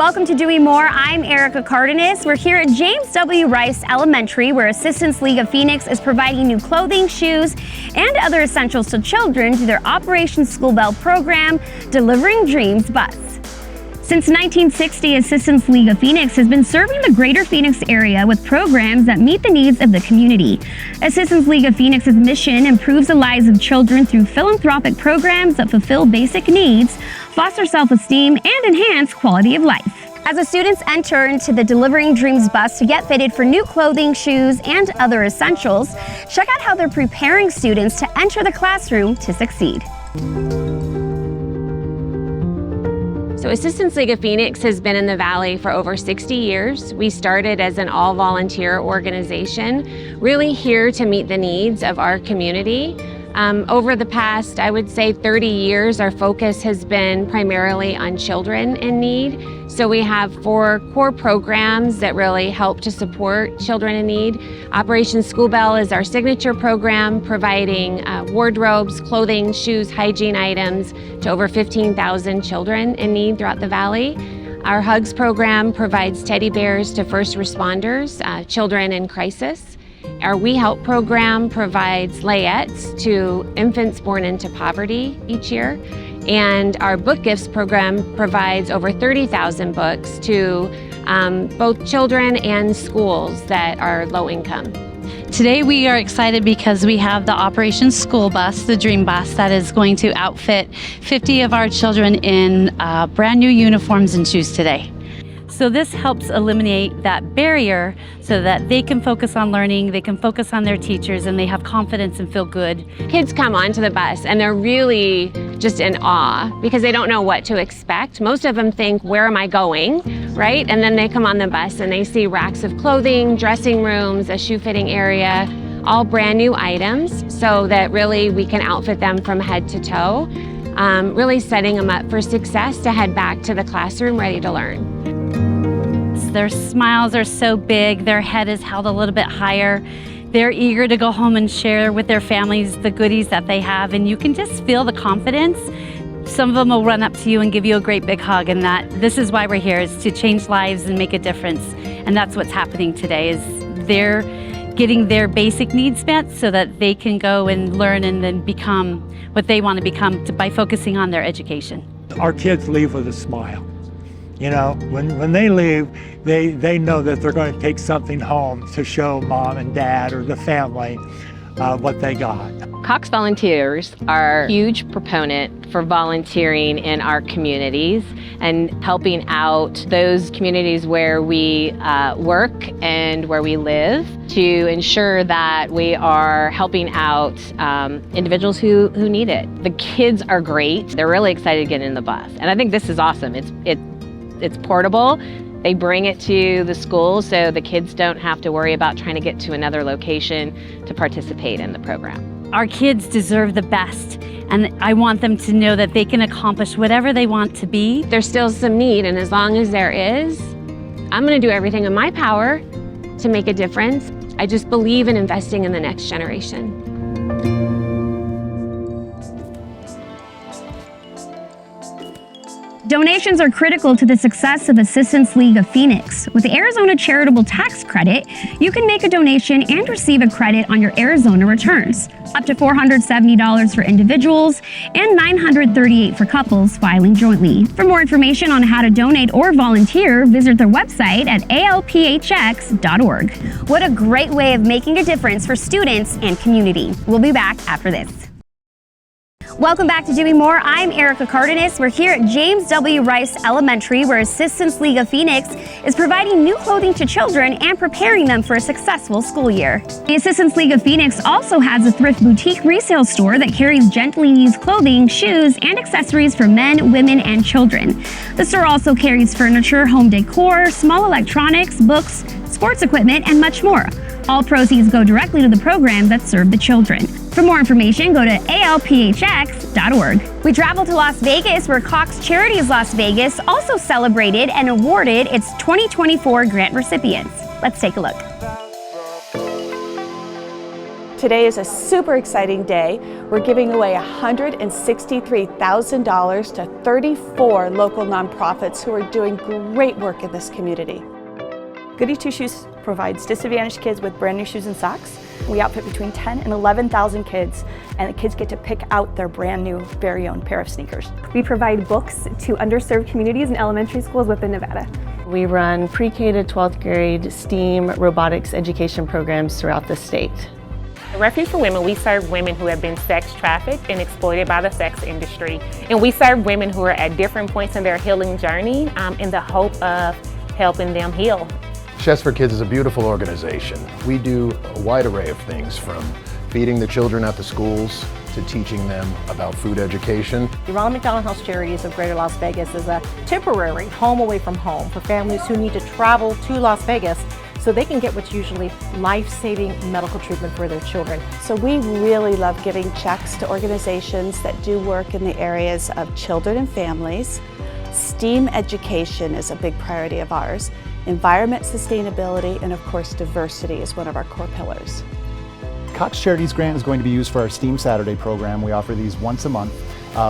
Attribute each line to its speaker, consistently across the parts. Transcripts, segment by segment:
Speaker 1: Welcome to Doing More. I'm Erica Cardenas. We're here at James W. Rice Elementary, where Assistance League of Phoenix is providing new clothing, shoes, and other essentials to children through their Operation School Bell program, Delivering Dreams Bus. Since 1960, Assistance League of Phoenix has been serving the greater Phoenix area with programs that meet the needs of the community. Assistance League of Phoenix's mission improves the lives of children through philanthropic programs that fulfill basic needs, foster self-esteem, and enhance quality of life. As the students enter into the Delivering Dreams bus to get fitted for new clothing, shoes, and other essentials, check out how they're preparing students to enter the classroom to succeed.
Speaker 2: So Assistance League of Phoenix has been in the Valley for over 60 years. We started as an all-volunteer organization, really here to meet the needs of our community. Over the past, I would say 30 years, our focus has been primarily on children in need. So we have 4 core programs that really help to support children in need. Operation School Bell is our signature program, providing wardrobes, clothing, shoes, hygiene items to over 15,000 children in need throughout the Valley. Our Hugs program provides teddy bears to first responders, children in crisis. Our We Help program provides layettes to infants born into poverty each year. And our Book Gifts program provides over 30,000 books to both children and schools that are low income.
Speaker 3: Today we are excited because we have the Operation School Bus, the Dream Bus, that is going to outfit 50 of our children in brand new uniforms and shoes today. So this helps eliminate that barrier so that they can focus on learning, they can focus on their teachers, and they have confidence and feel good.
Speaker 2: Kids come onto the bus and they're really just in awe because they don't know what to expect. Most of them think, where am I going, right? And then they come on the bus and they see racks of clothing, dressing rooms, a shoe fitting area, all brand new items so that really we can outfit them from head to toe, really setting them up for success to head back to the classroom ready to learn.
Speaker 3: Their smiles are so big, their head is held a little bit higher. They're eager to go home and share with their families the goodies that they have, and you can just feel the confidence. Some of them will run up to you and give you a great big hug, and this is why we're here, is to change lives and make a difference. And that's what's happening today, is they're getting their basic needs met so that they can go and learn and then become what they want to become by focusing on their education.
Speaker 4: Our kids leave with a smile. You know, when they leave, they know that they're going to take something home to show mom and dad or the family what they got.
Speaker 5: Cox Volunteers are a huge proponent for volunteering in our communities and helping out those communities where we work and where we live to ensure that we are helping out individuals who need it. The kids are great. They're really excited to get in the bus. And I think this is awesome. It's portable. They bring it to the school so the kids don't have to worry about trying to get to another location to participate in the program.
Speaker 3: Our kids deserve the best, and I want them to know that they can accomplish whatever they want to be.
Speaker 2: There's still some need, and as long as there is, I'm going to do everything in my power to make a difference. I just believe in investing in the next generation.
Speaker 1: Donations are critical to the success of Assistance League of Phoenix. With the Arizona Charitable Tax Credit, you can make a donation and receive a credit on your Arizona returns, up to $470 for individuals and $938 for couples filing jointly. For more information on how to donate or volunteer, visit their website at alphx.org. What a great way of making a difference for students and community. We'll be back after this. Welcome back to Doing More. I'm Erica Cardenas. We're here at James W. Rice Elementary, where Assistance League of Phoenix is providing new clothing to children and preparing them for a successful school year. The Assistance League of Phoenix also has a thrift boutique resale store that carries gently used clothing, shoes, and accessories for men, women, and children. The store also carries furniture, home decor, small electronics, books, sports equipment, and much more. All proceeds go directly to the programs that serve the children. For more information, go to alphx.org. We travel to Las Vegas, where Cox Charities Las Vegas also celebrated and awarded its 2024 grant recipients. Let's take a look.
Speaker 6: Today is a super exciting day. We're giving away $163,000 to 34 local nonprofits who are doing great work in this community.
Speaker 7: Goody Two Shoes provides disadvantaged kids with brand new shoes and socks. We outfit between 10 and 11,000 kids, and the kids get to pick out their brand new, very own pair of sneakers.
Speaker 8: We provide books to underserved communities and elementary schools within Nevada.
Speaker 9: We run pre-K to 12th grade STEAM robotics education programs throughout the state.
Speaker 10: At Refuge for Women, we serve women who have been sex trafficked and exploited by the sex industry. And we serve women who are at different points in their healing journey in the hope of helping them heal.
Speaker 11: Chefs for Kids is a beautiful organization. We do a wide array of things, from feeding the children at the schools to teaching them about food education.
Speaker 12: The Ronald McDonald House Charities of Greater Las Vegas is a temporary home away from home for families who need to travel to Las Vegas so they can get what's usually life-saving medical treatment for their children.
Speaker 6: So we really love giving checks to organizations that do work in the areas of children and families. STEAM education is a big priority of ours. Environment sustainability, and of course diversity is one of our core pillars.
Speaker 13: Cox Charities grant is going to be used for our STEAM Saturday program. We offer these once a month.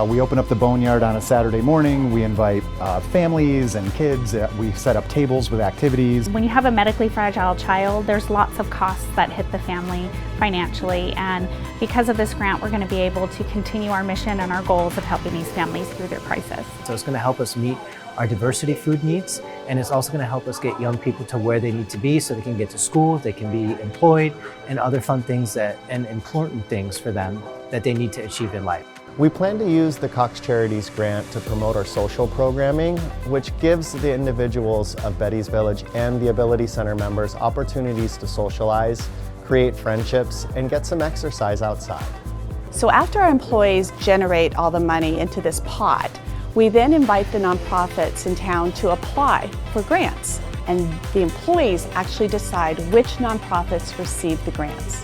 Speaker 13: We open up the boneyard on a Saturday morning. We invite families and kids. We set up tables with activities.
Speaker 8: When you have a medically fragile child, there's lots of costs that hit the family financially, and because of this grant, we're going to be able to continue our mission and our goals of helping these families through their crisis.
Speaker 14: So it's going to help us meet our diversity food needs, and it's also going to help us get young people to where they need to be so they can get to school, they can be employed, and other fun things and important things for them that they need to achieve in life.
Speaker 15: We plan to use the Cox Charities grant to promote our social programming, which gives the individuals of Betty's Village and the Ability Center members opportunities to socialize, create friendships, and get some exercise outside.
Speaker 6: So after our employees generate all the money into this pot, we then invite the nonprofits in town to apply for grants, and the employees actually decide which nonprofits receive the grants.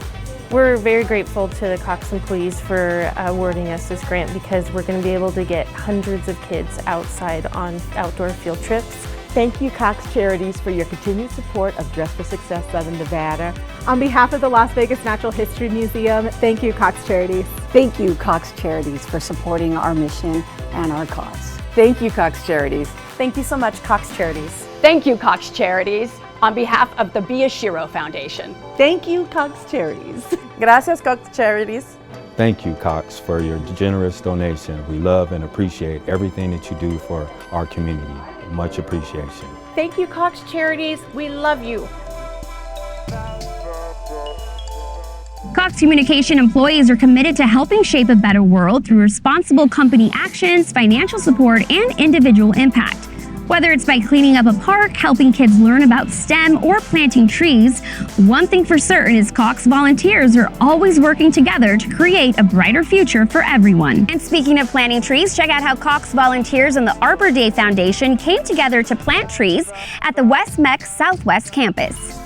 Speaker 16: We're very grateful to the Cox employees for awarding us this grant, because we're going to be able to get hundreds of kids outside on outdoor field trips.
Speaker 17: Thank you, Cox Charities, for your continued support of Dress for Success Southern Nevada. On behalf of the Las Vegas Natural History Museum, thank you, Cox Charities.
Speaker 18: Thank you, Cox Charities, for supporting our mission and our cause.
Speaker 19: Thank you, Cox Charities.
Speaker 7: Thank you so much, Cox Charities.
Speaker 20: Thank you, Cox Charities, on behalf of the Biyashiro Foundation.
Speaker 17: Thank you, Cox Charities.
Speaker 7: Gracias, Cox Charities.
Speaker 21: Thank you, Cox, for your generous donation. We love and appreciate everything that you do for our community. Much appreciation.
Speaker 12: Thank you, Cox Charities. We love you.
Speaker 1: Cox Communication employees are committed to helping shape a better world through responsible company actions, financial support, and individual impact. Whether it's by cleaning up a park, helping kids learn about STEM, or planting trees, one thing for certain is Cox Volunteers are always working together to create a brighter future for everyone. And speaking of planting trees, check out how Cox Volunteers and the Arbor Day Foundation came together to plant trees at the West-Mec Southwest Campus.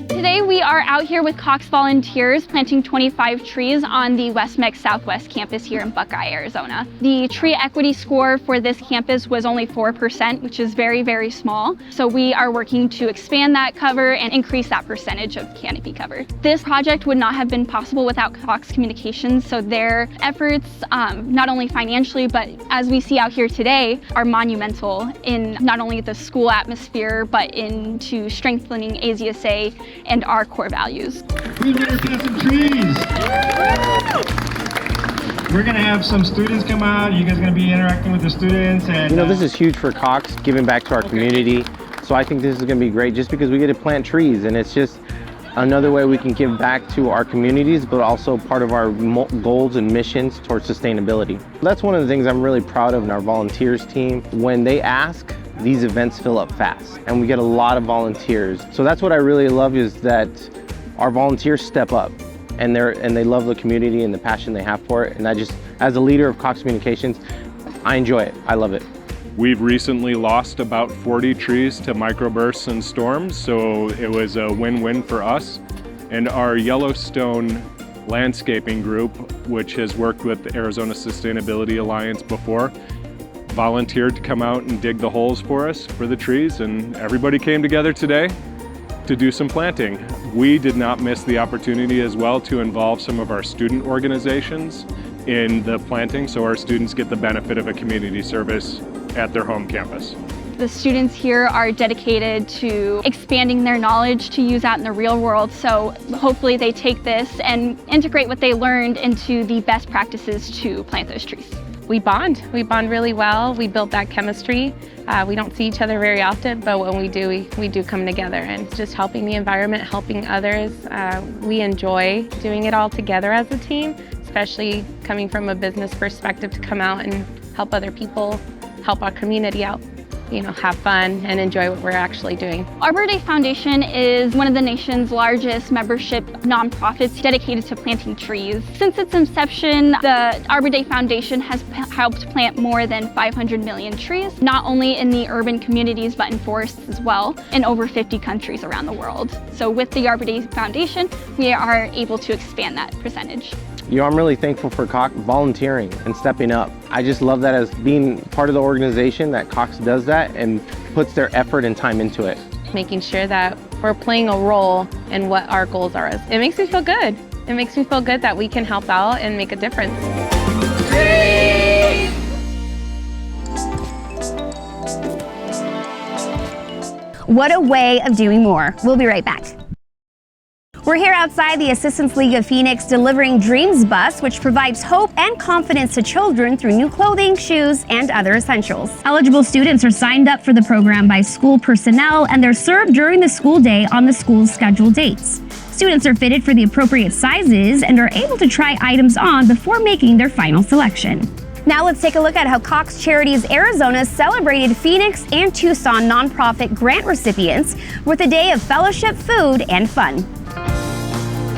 Speaker 22: Today we are out here with Cox Volunteers planting 25 trees on the West-Mec Southwest Campus here in Buckeye, Arizona. The tree equity score for this campus was only 4%, which is very, very small. So we are working to expand that cover and increase that percentage of canopy cover. This project would not have been possible without Cox Communications, so their efforts, not only financially, but as we see out here today, are monumental in not only the school atmosphere, but into strengthening AZSA and our core values.
Speaker 23: We better plant some trees. We're gonna have some students come out. You guys are gonna be interacting with the students, and
Speaker 24: this is huge for Cox, giving back to our community. So I think this is gonna be great, just because we get to plant trees, and it's just another way we can give back to our communities, but also part of our goals and missions towards sustainability. That's one of the things I'm really proud of in our volunteers team. When they ask, these events fill up fast, and we get a lot of volunteers. So that's what I really love, is that our volunteers step up, and they love the community and the passion they have for it. And I just, as a leader of Cox Communications, I enjoy it. I love it.
Speaker 25: We've recently lost about 40 trees to microbursts and storms, so it was a win-win for us. And our Yellowstone landscaping group, which has worked with the Arizona Sustainability Alliance before, volunteered to come out and dig the holes for us for the trees, and everybody came together today to do some planting. We did not miss the opportunity as well to involve some of our student organizations in the planting, so our students get the benefit of a community service at their home campus.
Speaker 22: The students here are dedicated to expanding their knowledge to use out in the real world, so hopefully they take this and integrate what they learned into the best practices to plant those trees.
Speaker 2: We bond really well. We build that chemistry. We don't see each other very often, but when we do, we do come together, and just helping the environment, helping others. We enjoy doing it all together as a team, especially coming from a business perspective, to come out and help other people, help our community out. You know, have fun and enjoy what we're actually doing.
Speaker 22: Arbor Day Foundation is one of the nation's largest membership nonprofits dedicated to planting trees. Since its inception, the Arbor Day Foundation has helped plant more than 500 million trees, not only in the urban communities, but in forests as well, in over 50 countries around the world. So with the Arbor Day Foundation, we are able to expand that percentage.
Speaker 24: I'm really thankful for Cox volunteering and stepping up. I just love that as being part of the organization that Cox does that and puts their effort and time into it.
Speaker 2: Making sure that we're playing a role in what our goals are. It makes me feel good. It makes me feel good that we can help out and make a difference.
Speaker 1: What a way of doing more. We'll be right back. We're here outside the Assistance League of Phoenix delivering Dreams Bus, which provides hope and confidence to children through new clothing, shoes, and other essentials. Eligible students are signed up for the program by school personnel, and they're served during the school day on the school's scheduled dates. Students are fitted for the appropriate sizes and are able to try items on before making their final selection. Now let's take a look at how Cox Charities Arizona celebrated Phoenix and Tucson nonprofit grant recipients with a day of fellowship, food, and fun.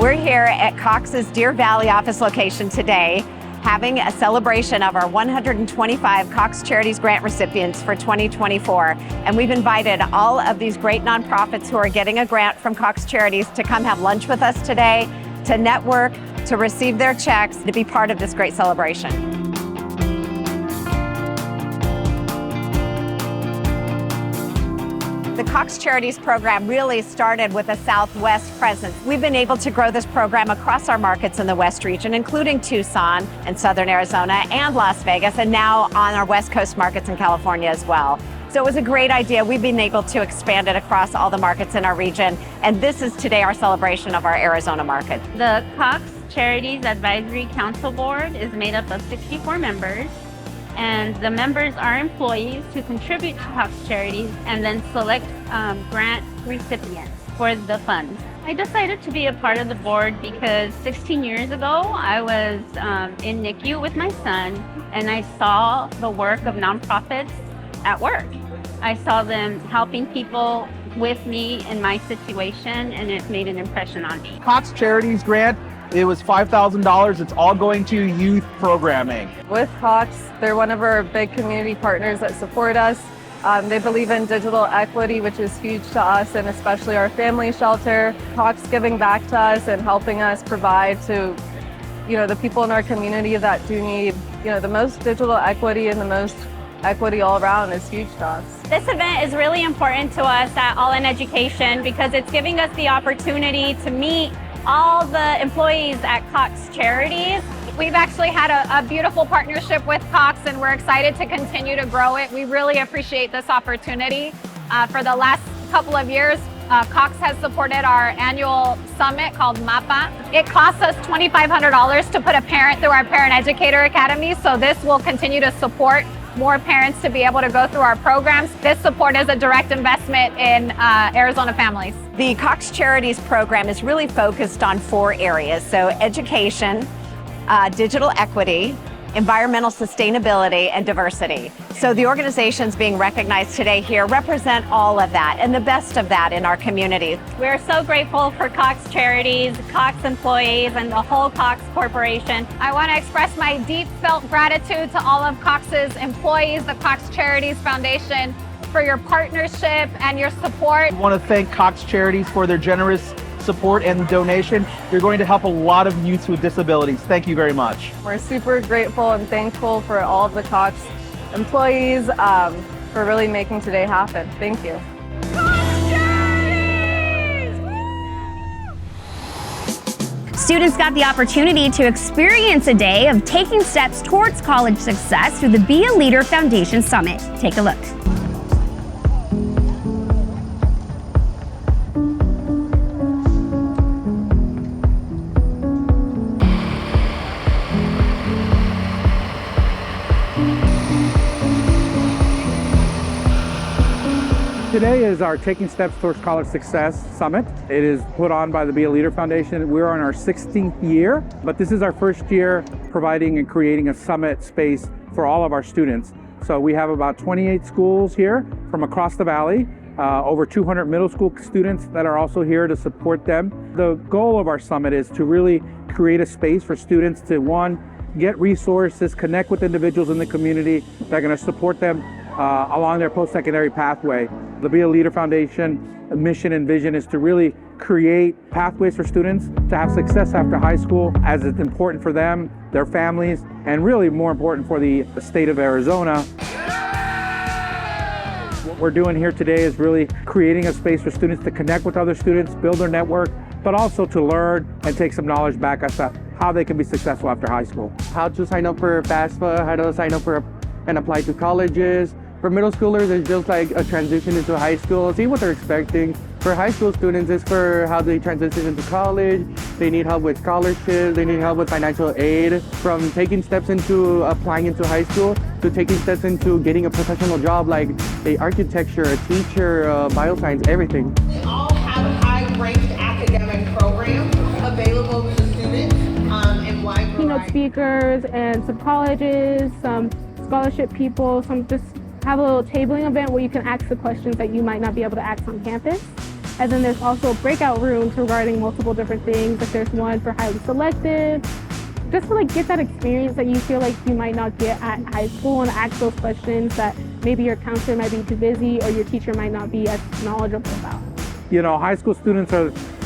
Speaker 3: We're here at Cox's Deer Valley office location today, having a celebration of our 125 Cox Charities grant recipients for 2024. And we've invited all of these great nonprofits who are getting a grant from Cox Charities to come have lunch with us today, to network, to receive their checks, to be part of this great celebration. The Cox Charities program really started with a Southwest presence. We've been able to grow this program across our markets in the West region, including Tucson and Southern Arizona and Las Vegas, and now on our West Coast markets in California as well. So it was a great idea. We've been able to expand it across all the markets in our region, and this is today our celebration of our Arizona market.
Speaker 4: The Cox Charities Advisory Council Board is made up of 64 members. And the members are employees who contribute to Cox Charities and then select grant recipients for the funds. I decided to be a part of the board because 16 years ago, I was in NICU with my son, and I saw the work of nonprofits at work. I saw them helping people with me in my situation, and it made an impression on me.
Speaker 5: Cox Charities grant, it was $5,000. It's all going to youth programming.
Speaker 19: With Cox, they're one of our big community partners that support us. They believe in digital equity, which is huge to us, and especially our family shelter. Cox giving back to us and helping us provide to, the people in our community that do need, the most digital equity and the most equity all around is huge to us.
Speaker 4: This event is really important to us at All in Education because it's giving us the opportunity to meet all the employees at Cox Charities.
Speaker 26: We've actually had a beautiful partnership with Cox, and we're excited to continue to grow it. We really appreciate this opportunity. For the last couple of years, Cox has supported our annual summit called MAPA. It costs us $2,500 to put a parent through our Parent Educator Academy, so this will continue to support more parents to be able to go through our programs. This support is a direct investment in Arizona families.
Speaker 3: The Cox Charities program is really focused on 4 areas. So education, digital equity, environmental sustainability, and diversity. So the organizations being recognized today here represent all of that and the best of that in our community.
Speaker 4: We're so grateful for Cox Charities, Cox employees, and the whole Cox Corporation.
Speaker 26: I want to express my deep felt gratitude to all of Cox's employees, the Cox Charities Foundation, for your partnership and your support.
Speaker 5: I want to thank Cox Charities for their generous support and donation. You're going to help a lot of youths with disabilities. Thank you very much.
Speaker 19: We're super grateful and thankful for all of the Cox employees for really making today happen. Thank you.
Speaker 26: Cox Charities!
Speaker 1: Students got the opportunity to experience a day of taking steps towards college success through the Be a Leader Foundation Summit. Take a look.
Speaker 8: Today is our Taking Steps Towards College Success Summit. It is put on by the Be a Leader Foundation. We're in our 16th year, but this is our first year providing and creating a summit space for all of our students. So we have about 28 schools here from across the valley, over 200 middle school students that are also here to support them. The goal of our summit is to really create a space for students to, one, get resources, connect with individuals in the community that are going to support them along their post-secondary pathway. The Be a Leader Foundation mission and vision is to really create pathways for students to have success after high school, as it's important for them, their families, and really more important for the state of Arizona. What we're doing here today is really creating a space for students to connect with other students, build their network, but also to learn and take some knowledge back as to how they can be successful after high school.
Speaker 9: How to sign up for FAFSA, how to sign up for and apply to colleges. For middle schoolers, it's just like a transition into high school. See what they're expecting. For high school students, it's for how they transition into college. They need help with scholarships. They need help with financial aid. From taking steps into applying into high school to taking steps into getting a professional job like a architecture, a teacher, bioscience, everything.
Speaker 10: We all have high-ranked academic programs available to students and wide variety.
Speaker 11: Keynote speakers and some colleges, some scholarship people, some just have a little tabling event where you can ask the questions that you might not be able to ask on campus. And then there's also breakout rooms regarding multiple different things. If there's one for highly selective, just to like get that experience that you feel like you might not get at high school and ask those questions that maybe your counselor might be too busy or your teacher might not be as knowledgeable about.
Speaker 8: You know, high school students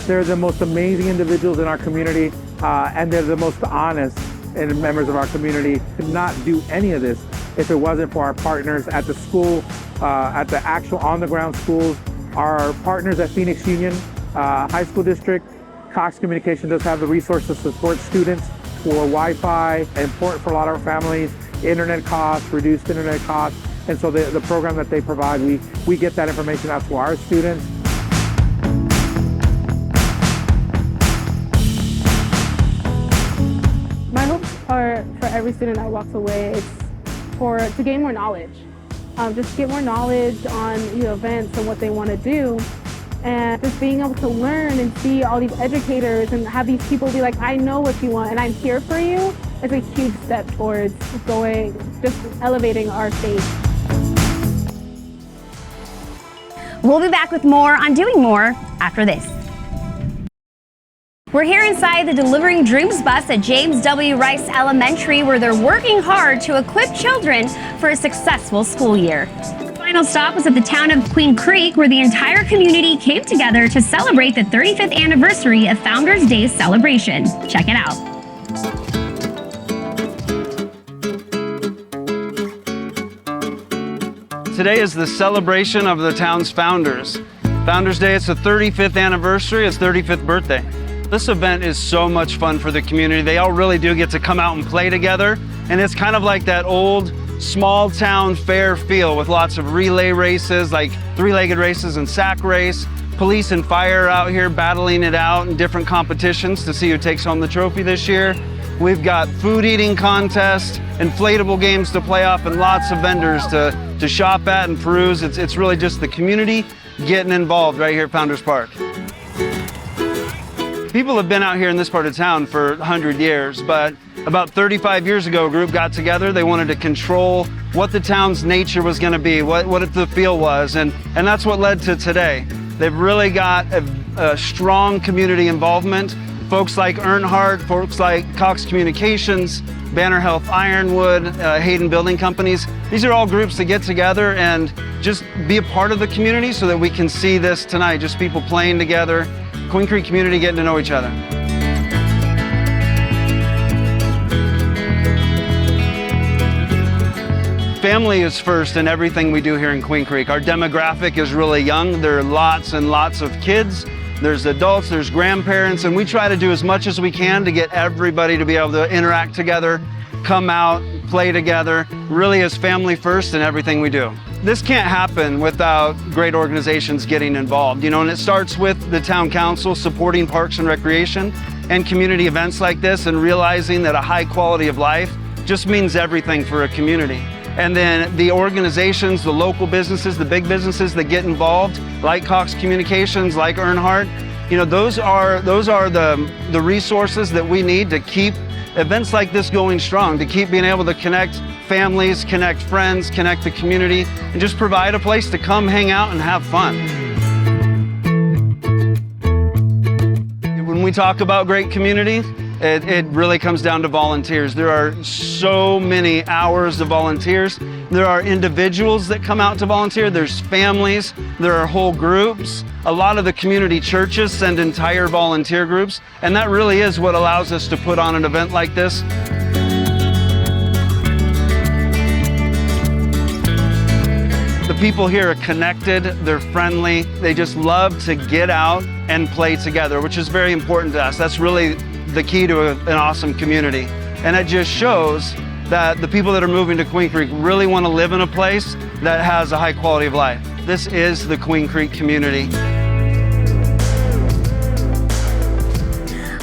Speaker 8: they're the most amazing individuals in our community, and they're the most honest and members of our community. Could not do any of this if it wasn't for our partners at the school, at the actual on-the-ground schools. Our partners at Phoenix Union High School District, Cox Communication does have the resources to support students for Wi-Fi, important for a lot of our families, internet costs, reduced internet costs, and so the program that they provide, we get that information out to our students.
Speaker 11: My hopes are for every student that walks away, it's to gain more knowledge. Just get more knowledge on events and what they want to do. And just being able to learn and see all these educators and have these people be like, I know what you want and I'm here for you, is a huge step towards just elevating our state.
Speaker 1: We'll be back with more on Doing More after this. We're here inside the Delivering Dreams bus at James W. Rice Elementary, where they're working hard to equip children for a successful school year. The final stop was at the town of Queen Creek, where the entire community came together to celebrate the 35th anniversary of Founders Day celebration. Check it out.
Speaker 13: Today is the celebration of the town's founders. Founders Day, it's the 35th anniversary, it's 35th birthday. This event is so much fun for the community. They all really do get to come out and play together. And it's kind of like that old small town fair feel with lots of relay races, like three-legged races and sack race. Police and fire out here battling it out in different competitions to see who takes home the trophy this year. We've got food eating contests, inflatable games to play off, and lots of vendors to shop at and peruse. It's really just the community getting involved right here at Founders Park. People have been out here in this part of town for 100 years, but about 35 years ago, a group got together. They wanted to control what the town's nature was going to be, what the feel was, and that's what led to today. They've really got a strong community involvement. Folks like Earnhardt, folks like Cox Communications, Banner Health Ironwood, Hayden Building Companies. These are all groups that get together and just be a part of the community so that we can see this tonight, just people playing together, Queen Creek community getting to know each other. Family is first in everything we do here in Queen Creek. Our demographic is really young. There are lots and lots of kids there's adults, there's grandparents, and we try to do as much as we can to get everybody to be able to interact together, come out, play together, really as family first in everything we do. This can't happen without great organizations getting involved, and it starts with the town council supporting parks and recreation and community events like this, and realizing that a high quality of life just means everything for a community. And then the organizations, the local businesses, the big businesses that get involved, like Cox Communications, like Earnhardt, those are the resources that we need to keep events like this going strong, to keep being able to connect families, connect friends, connect the community, and just provide a place to come hang out and have fun. When we talk about great community, it really comes down to volunteers. There are so many hours of volunteers. There are individuals that come out to volunteer. There's families. There are whole groups. A lot of the community churches send entire volunteer groups, and that really is what allows us to put on an event like this. The people here are connected, they're friendly, they just love to get out and play together, which is very important to us. That's really the key to an awesome community. And it just shows that the people that are moving to Queen Creek really want to live in a place that has a high quality of life. This is the Queen Creek community.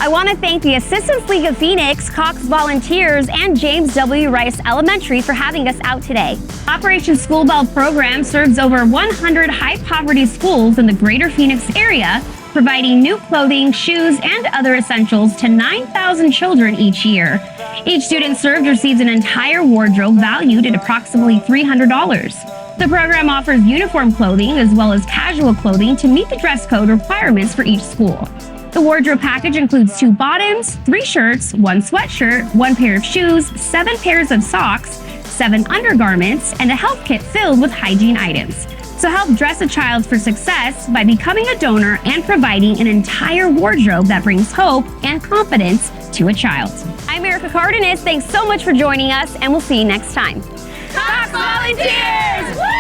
Speaker 1: I want to thank the Assistance League of Phoenix, Cox Volunteers, and James W. Rice Elementary for having us out today. Operation School Bell program serves over 100 high-poverty schools in the greater Phoenix area, providing new clothing, shoes, and other essentials to 9,000 children each year. Each student served receives an entire wardrobe valued at approximately $300. The program offers uniform clothing as well as casual clothing to meet the dress code requirements for each school. The wardrobe package includes 2 bottoms, 3 shirts, 1 sweatshirt, 1 pair of shoes, 7 pairs of socks, 7 undergarments, and a health kit filled with hygiene items. So help dress a child for success by becoming a donor and providing an entire wardrobe that brings hope and confidence to a child. I'm Erica Cardenas. Thanks so much for joining us, and we'll see you next time.
Speaker 26: Cox Volunteers!